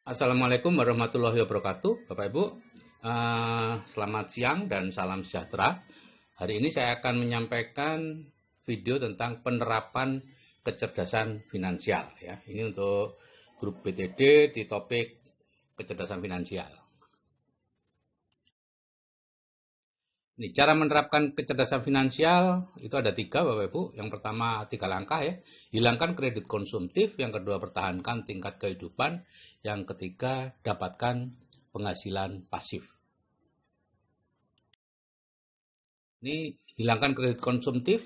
Assalamualaikum warahmatullahi wabarakatuh, Bapak Ibu. Selamat siang dan salam sejahtera. Hari ini saya akan menyampaikan video tentang penerapan kecerdasan finansial. Ya, ini untuk grup BTD di topik kecerdasan finansial. Ini cara menerapkan kecerdasan finansial itu ada 3, Bapak Ibu. Yang pertama 3 langkah ya. Hilangkan kredit konsumtif, yang kedua pertahankan tingkat kehidupan, yang ketiga dapatkan penghasilan pasif. Ini hilangkan kredit konsumtif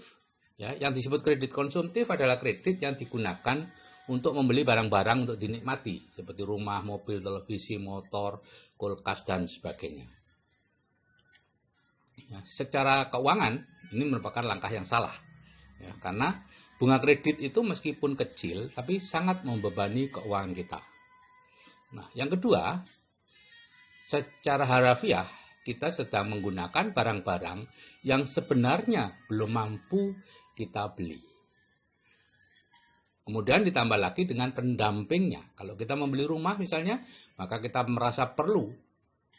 ya. Yang disebut kredit konsumtif adalah kredit yang digunakan untuk membeli barang-barang untuk dinikmati seperti rumah, mobil, televisi, motor, kulkas dan sebagainya. Ya, secara keuangan ini merupakan langkah yang salah ya, karena bunga kredit itu meskipun kecil tapi sangat membebani keuangan kita. Nah, yang kedua, secara harafiah kita sedang menggunakan barang-barang yang sebenarnya belum mampu kita beli. Kemudian ditambah lagi dengan pendampingnya. Kalau kita membeli rumah misalnya, maka kita merasa perlu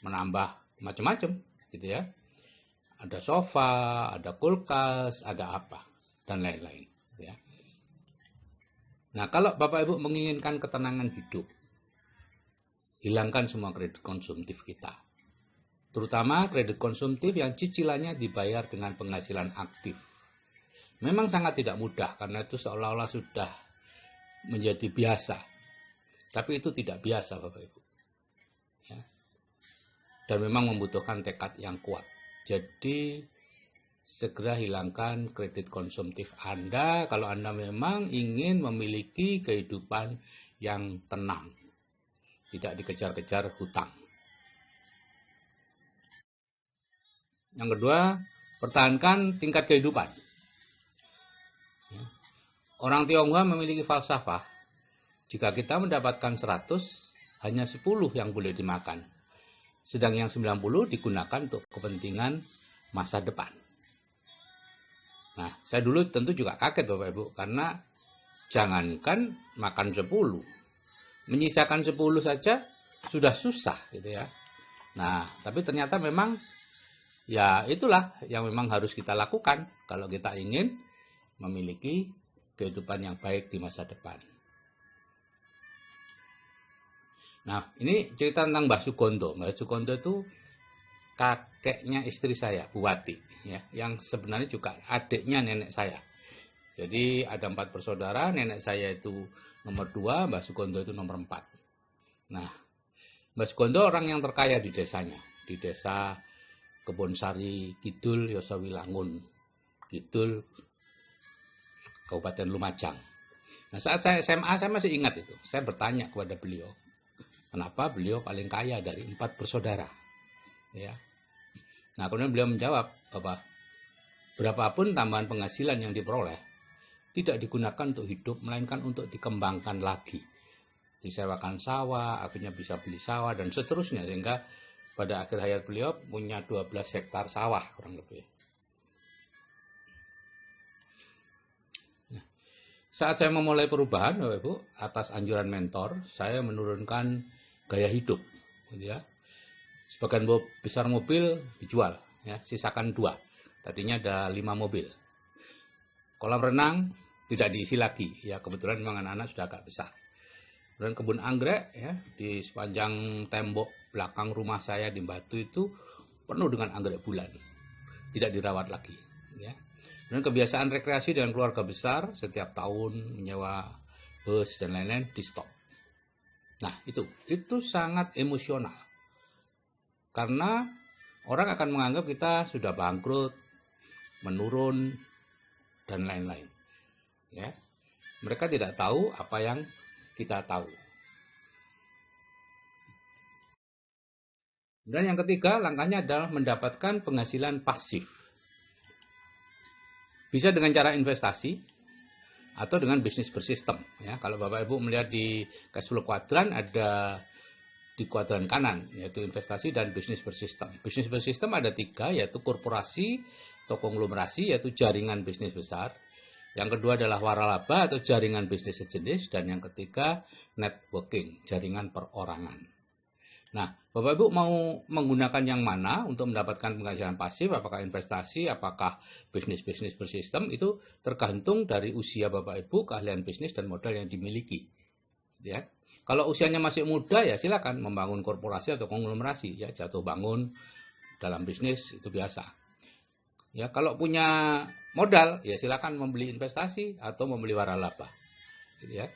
menambah macam-macam gitu ya. Ada sofa, ada kulkas, ada apa, dan lain-lain. Ya. Nah, kalau Bapak Ibu menginginkan ketenangan hidup, hilangkan semua kredit konsumtif kita. Terutama kredit konsumtif yang cicilannya dibayar dengan penghasilan aktif. Memang sangat tidak mudah, karena itu seolah-olah sudah menjadi biasa. Tapi itu tidak biasa, Bapak Ibu. Ya. Dan memang membutuhkan tekad yang kuat. Jadi segera hilangkan kredit konsumtif Anda kalau Anda memang ingin memiliki kehidupan yang tenang, tidak dikejar-kejar hutang. Yang kedua, pertahankan tingkat kehidupan. Orang Tionghoa memiliki falsafah, jika kita mendapatkan 100, hanya 10 yang boleh dimakan. Sedang yang 90 digunakan untuk kepentingan masa depan. Nah, saya dulu tentu juga kaget Bapak Ibu, karena jangankan makan 10, menyisakan 10 saja sudah susah gitu ya. Nah, tapi ternyata memang ya itulah yang memang harus kita lakukan kalau kita ingin memiliki kehidupan yang baik di masa depan. Nah, ini cerita tentang Mbah Sugondo. Mbah Sugondo itu kakeknya istri saya, Bu Wati, ya, yang sebenarnya juga adiknya nenek saya. Jadi ada 4 bersaudara, nenek saya itu nomor 2, Mbah Sugondo itu nomor 4. Nah, Mbah Sugondo orang yang terkaya di desanya, di desa Kebonsari Kidul, Yosawilangun Kidul, Kabupaten Lumajang. Nah, saat saya SMA, saya masih ingat itu. Saya bertanya kepada beliau, kenapa beliau paling kaya dari 4 bersaudara? Ya. Nah, kemudian beliau menjawab bahwa berapapun tambahan penghasilan yang diperoleh tidak digunakan untuk hidup, melainkan untuk dikembangkan lagi. Disewakan sawah, akhirnya bisa beli sawah dan seterusnya, sehingga pada akhir hayat beliau punya 12 hektar sawah kurang lebih. Nah, saat saya memulai perubahan, Bapak Ibu, atas anjuran mentor, saya menurunkan gaya hidup, gitu ya. Sebagian besar mobil dijual, ya, sisakan 2. Tadinya ada 5 mobil. Kolam renang tidak diisi lagi, ya kebetulan memang anak-anak sudah agak besar. Dan kebun anggrek ya di sepanjang tembok belakang rumah saya di Batu itu penuh dengan anggrek bulan, tidak dirawat lagi. Ya. Dan kebiasaan rekreasi dengan keluarga besar setiap tahun menyewa bus dan lain-lain di stop. Nah itu sangat emosional. Karena orang akan menganggap kita sudah bangkrut, menurun, dan lain-lain. Ya. Mereka tidak tahu apa yang kita tahu. Dan yang ketiga, langkahnya adalah mendapatkan penghasilan pasif. Bisa dengan cara investasi atau dengan bisnis bersistem. Ya, kalau Bapak Ibu melihat di cash flow kuadran ada di kuadran kanan, yaitu investasi dan bisnis bersistem. Bisnis bersistem ada 3, yaitu korporasi atau konglomerasi, yaitu jaringan bisnis besar. Yang kedua adalah waralaba atau jaringan bisnis sejenis. Dan yang ketiga networking, jaringan perorangan. Nah, Bapak Ibu mau menggunakan yang mana untuk mendapatkan penghasilan pasif, apakah investasi, apakah bisnis-bisnis bersistem, itu tergantung dari usia Bapak Ibu, keahlian bisnis dan modal yang dimiliki. Ya. Kalau usianya masih muda ya silakan membangun korporasi atau konglomerasi, ya jatuh bangun dalam bisnis itu biasa. Ya, kalau punya modal ya silakan membeli investasi atau membeli waralaba. Gitu ya.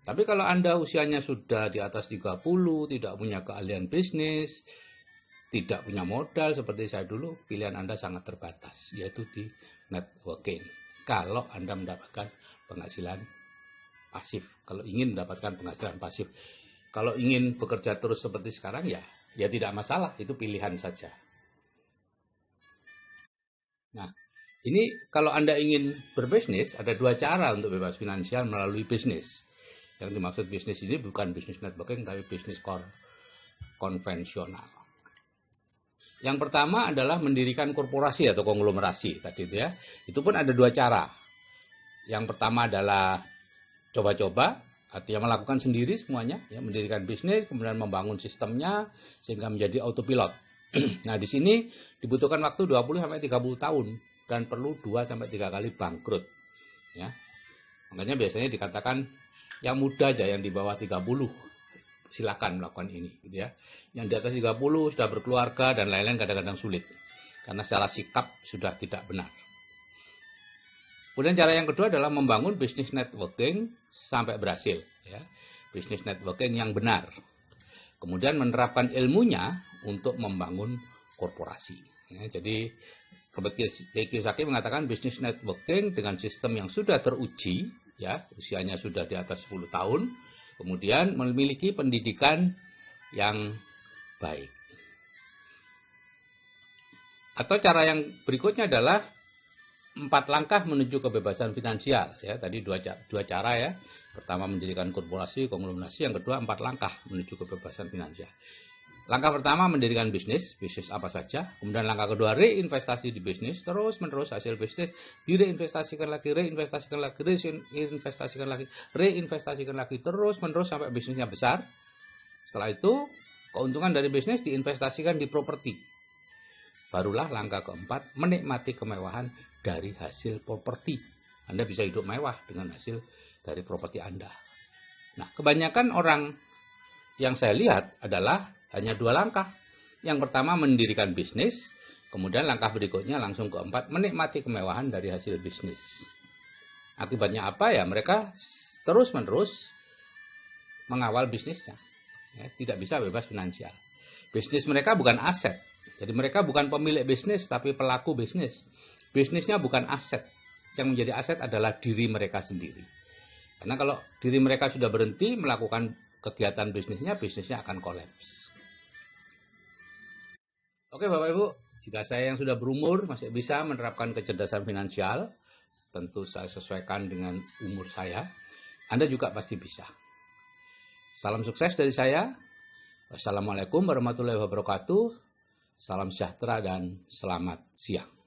Tapi kalau Anda usianya sudah di atas 30, tidak punya keahlian bisnis, tidak punya modal seperti saya dulu, pilihan Anda sangat terbatas, yaitu di networking. Kalau Anda mendapatkan penghasilan pasif, kalau ingin mendapatkan penghasilan pasif. Kalau ingin bekerja terus seperti sekarang ya tidak masalah, itu pilihan saja. Nah, ini kalau Anda ingin berbisnis, ada dua cara untuk bebas finansial melalui bisnis. Yang dimaksud bisnis ini bukan bisnis networking, tapi bisnis konvensional. Yang pertama adalah mendirikan korporasi atau konglomerasi tadi itu ya. Itu pun ada dua cara. Yang pertama adalah coba-coba, artinya melakukan sendiri semuanya, ya, mendirikan bisnis, kemudian membangun sistemnya sehingga menjadi autopilot. Nah, di sini dibutuhkan waktu 20-30 tahun dan perlu 2-3 kali bangkrut. Ya. Makanya biasanya dikatakan yang muda aja, yang di bawah 30 silakan melakukan ini, gitu ya. Yang di atas 30 sudah berkeluarga dan lain-lain kadang-kadang sulit karena secara sikap sudah tidak benar. Kemudian cara yang kedua adalah membangun bisnis networking sampai berhasil, ya. Bisnis networking yang benar. Kemudian menerapkan ilmunya untuk membangun korporasi. Ya, jadi Robert Kiyosaki mengatakan bisnis networking dengan sistem yang sudah teruji, ya, usianya sudah di atas 10 tahun, kemudian memiliki pendidikan yang baik. Atau cara yang berikutnya adalah 4 langkah menuju kebebasan finansial, ya. Tadi dua cara ya. Pertama mendirikan korporasi, konglomerasi, yang kedua 4 langkah menuju kebebasan finansial. Langkah pertama mendirikan bisnis apa saja. Kemudian langkah kedua reinvestasi di bisnis, terus-menerus hasil bisnis direinvestasikan lagi, reinvestasikan lagi, terus-menerus sampai bisnisnya besar. Setelah itu keuntungan dari bisnis diinvestasikan di properti. Barulah langkah keempat menikmati kemewahan dari hasil properti. Anda bisa hidup mewah dengan hasil dari properti Anda. Nah, kebanyakan orang yang saya lihat adalah hanya 2 langkah. Yang pertama mendirikan bisnis, kemudian langkah berikutnya langsung keempat menikmati kemewahan dari hasil bisnis. Akibatnya apa ya? Mereka terus-menerus mengawal bisnisnya. Ya, tidak bisa bebas finansial. Bisnis mereka bukan aset. Jadi mereka bukan pemilik bisnis tapi pelaku bisnis. Bisnisnya bukan aset. Yang menjadi aset adalah diri mereka sendiri. Karena kalau diri mereka sudah berhenti melakukan kegiatan bisnisnya akan kolaps. Oke Bapak Ibu, jika saya yang sudah berumur masih bisa menerapkan kecerdasan finansial, tentu saya sesuaikan dengan umur saya, Anda juga pasti bisa. Salam sukses dari saya. Wassalamualaikum warahmatullahi wabarakatuh. Salam sejahtera dan selamat siang.